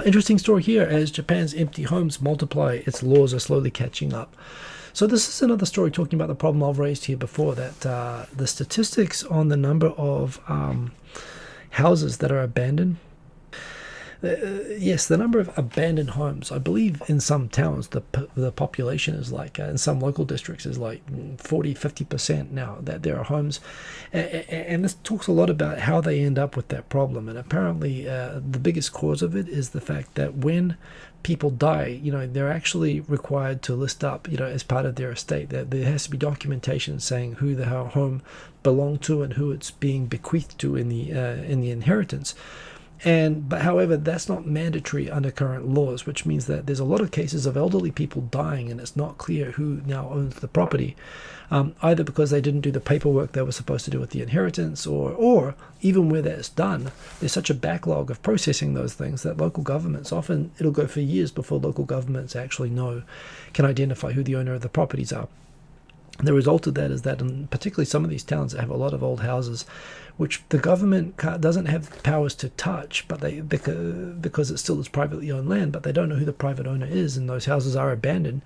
Interesting story here. As Japan's empty homes multiply, its laws are slowly catching up. So this is another story talking about the problem I've raised here before, that the statistics on the number of houses that are abandoned. Yes, the number of abandoned homes. I believe in some towns the population is like, in some local districts is like 40-50% now that there are homes, and this talks a lot about how they end up with that problem. And apparently the biggest cause of it is the fact that when people die, they're actually required to list up, as part of their estate, that there has to be documentation saying who the home belonged to and who it's being bequeathed to in the inheritance. But however, that's not mandatory under current laws, which means that there's a lot of cases of elderly people dying and it's not clear who now owns the property, either because they didn't do the paperwork they were supposed to do with the inheritance, or even where that's done, there's such a backlog of processing those things that local governments, often it'll go for years before local governments actually can identify who the owner of the properties are. The result of that is that, in particularly some of these towns that have a lot of old houses, which the government doesn't have powers to touch, but because it still is privately owned land, but they don't know who the private owner is, and those houses are abandoned,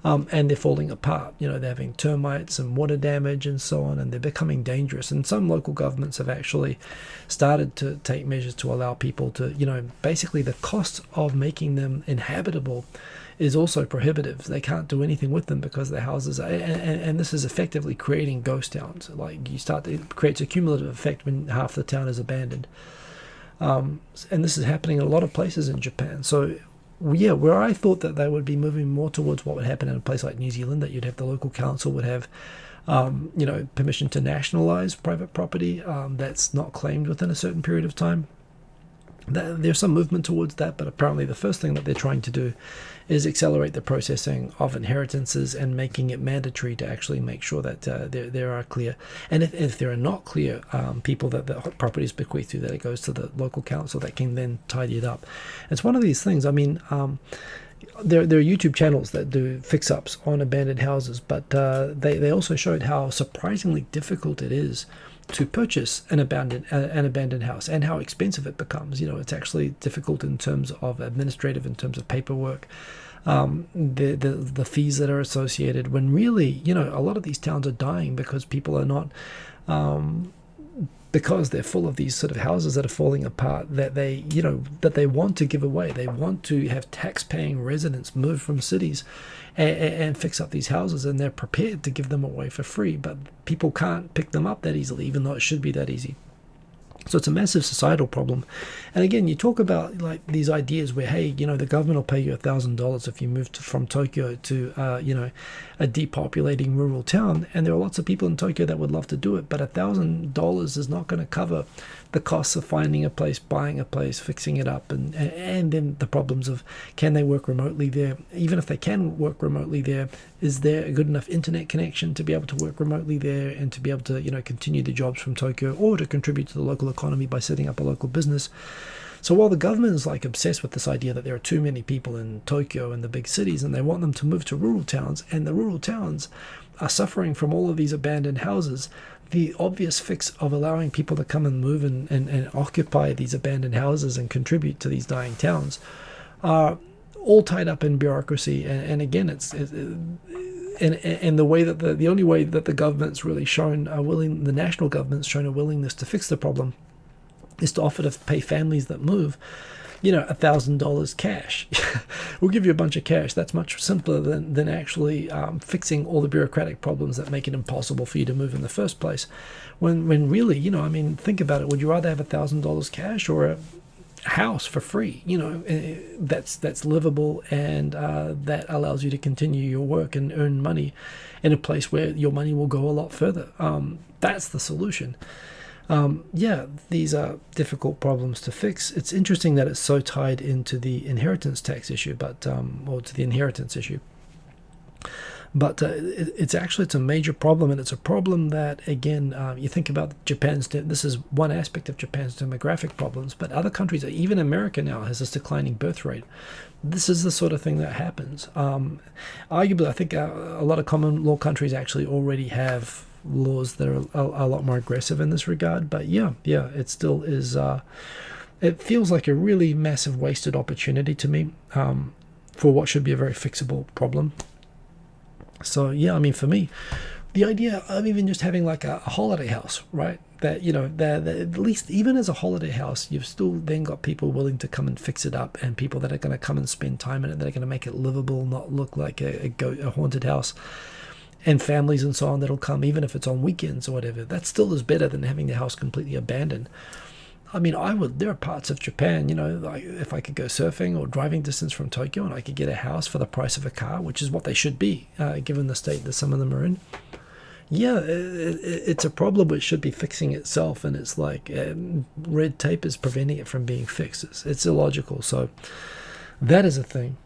and they're falling apart. They're having termites and water damage and so on, and they're becoming dangerous. And some local governments have actually started to take measures to allow people to, basically the cost of making them inhabitable is also prohibitive. They can't do anything with them because the houses are, and this is effectively creating ghost towns. Like it creates a cumulative effect when half the town is abandoned. And this is happening in a lot of places in Japan. So yeah, where I thought that they would be moving more towards what would happen in a place like New Zealand, that you'd have the local council would have permission to nationalize private property that's not claimed within a certain period of time. There's some movement towards that, but apparently the first thing that they're trying to do is accelerate the processing of inheritances and making it mandatory to actually make sure that there are clear, and if there are not clear people that the property is bequeathed to, that it goes to the local council that can then tidy it up. It's one of these things. I mean, there are YouTube channels that do fix-ups on abandoned houses, but they also showed how surprisingly difficult it is to purchase an abandoned house, and how expensive it becomes. It's actually difficult in terms of administrative, in terms of paperwork, the fees that are associated, when really, a lot of these towns are dying because people are not, because they're full of these sort of houses that are falling apart, that they want to give away. They want to have tax-paying residents move from cities and fix up these houses, and they're prepared to give them away for free, but people can't pick them up that easily, even though it should be that easy. So it's a massive societal problem. And again, you talk about like these ideas where, hey, the government will pay you $1,000 if you move from Tokyo to, a depopulating rural town. And there are lots of people in Tokyo that would love to do it, but $1,000 is not going to cover the costs of finding a place, buying a place, fixing it up, and then the problems of, can they work remotely there? Even if they can work remotely there, is there a good enough internet connection to be able to work remotely there and to be able to, continue the jobs from Tokyo, or to contribute to the local economy by setting up a local business? So while the government is like obsessed with this idea that there are too many people in Tokyo and the big cities, and they want them to move to rural towns, and the rural towns are suffering from all of these abandoned houses, the obvious fix of allowing people to come and move and occupy these abandoned houses and contribute to these dying towns are all tied up in bureaucracy. And again, it's the way that the only way that the government's really shown the national government's shown a willingness to fix the problem is to offer to pay families that move, $1,000 cash. We'll give you a bunch of cash. That's much simpler than actually fixing all the bureaucratic problems that make it impossible for you to move in the first place. When really, think about it. Would you rather have $1,000 cash or a house for free? That's livable, and that allows you to continue your work and earn money in a place where your money will go a lot further. That's the solution. These are difficult problems to fix. It's interesting that it's so tied into the inheritance tax issue, or to the inheritance issue. But it's a major problem, and it's a problem that, again, you think about this is one aspect of Japan's demographic problems, but other countries, even America now, has this declining birth rate. This is the sort of thing that happens. Arguably, I think a lot of common law countries actually already have laws that are a lot more aggressive in this regard, but it still is It feels like a really massive wasted opportunity to me, for what should be a very fixable problem. So yeah, I mean, for me, the idea of even just having like a holiday house, right? That, you know, that at least even as a holiday house, you've still then got people willing to come and fix it up, and people that are going to come and spend time in it, that are going to make it livable, not look like a haunted house, and families and so on that'll come, even if it's on weekends or whatever. That still is better than having the house completely abandoned. I mean, there are parts of Japan, you know, like if I could go surfing or driving distance from Tokyo and I could get a house for the price of a car, which is what they should be, given the state that some of them are in. Yeah, it's a problem which should be fixing itself, and it's like red tape is preventing it from being fixed. It's illogical. So that is a thing.